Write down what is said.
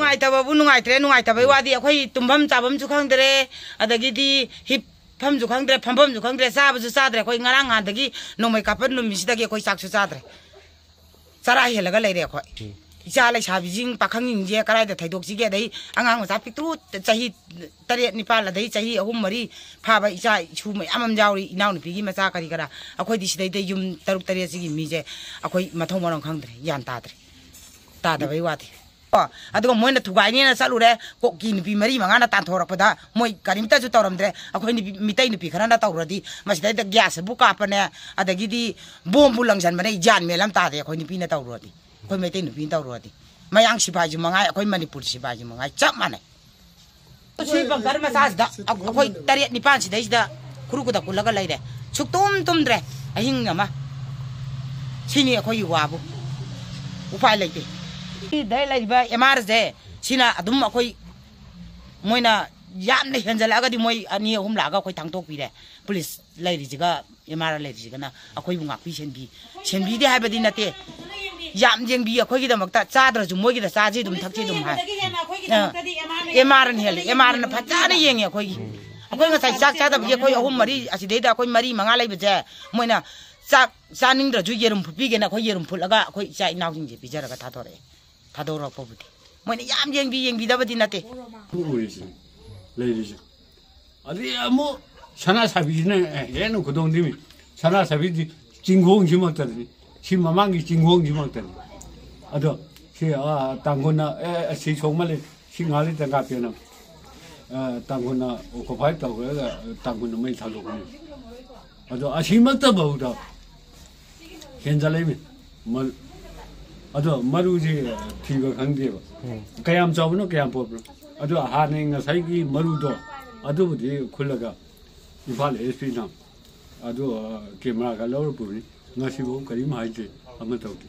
नुंगाइतबबु नुंगाइत्रे नुंगाइतबई वादी अखोई तुम्भम चाबम जु खंगदरे अदगिदी हिप फम जु खंगदरे फमफम जु खंगदरे चाबजु चाद्रे अखोई ngarang adagi nomai kapan numisidagi अखोई चाकसु चाद्रे चरा हेलगा लेरे अखोई इचा लै साबिजिंग पाखंगिंग जे कराइदा थैदोकसिगे दै अंगांग मचा पिक्तु चाही 8 9 दै चाही 3 4 फाबा इचा इछु मयाम जाउरी इनाउ नुपिगी मचा करी करा अखोई दिसिदै दै युम 6 3 सिगी मिजे अखोई मथौ मरंग खंगदरे यान ताद्रे तादबई वादी अदुग मोइना थुगाइनेना चलुरे कोकी नुपि मरी मंगाना तानथोरकपदा मोइ करिमताजु तौरमद्रे अखोइ नुपि मितै नुपि खराना तौरदी मसिदै ग्यास बु कापने अदगिदी बोम्बु लंजनबने जान मेलम तादे अखोइ नुपिना तौरदी अखोइ मितै नुपि तौरदी मयांग सिपाइजु मंगाइ अखोइ मणिपुर सिपाइजु मंगाइ चप माने सि बंकर मसाजदा अखोइ 8 9 सिदैदा खुरुकुदा कुलगा लैरे सुक्तुम तुमद्रे अहिंग अमा सिनि अखोइ वाबु उपाय लैते दai lai ba MR je sina adum akoi moina yam ne henjala ga di moi ani hum la ga akoi thangtok pi de police lai ri jiga MR lai ri jiga na akoi bunga pi senbi de ha ba di na te yam jeng bi akoi gi da mak ta cha dra ju moi gi da cha ji dum thak ji dum ha MR ne hel MR na phacha na yeng akoi gi akoi nga sai chak cha da bi akoi ahum mari asi de da akoi mari manga lai ba je moina chak saning dra ju yerum phu pi ge na akoi yerum phu la ga akoi cha inaw jing je pi jara ga tha thore 타도록 뽑으디 뭐니 얌 쟁비다버디 나테 우리지 레이지 아니 뭐 산하사비네 얘는 그동님이 산하사비지 진공 지먹더니 심마망이 진공 지먹더니 아도 시아 당고나 시 정말 신가리 당가 변함 당고나 오코파이 타고가 당고나 매 타도고 아도 아시먹다 보다 현자래미 뭐 अदो मरु जे थिबा खंगदेब कयाम चावनो कयाम पोब्रो अदो हाने ngasai gi maru do अदो बुदि खुलगा इफाल SP नाम अदो camera का लौर Puri ngasibo करीम हाइजे अमतौती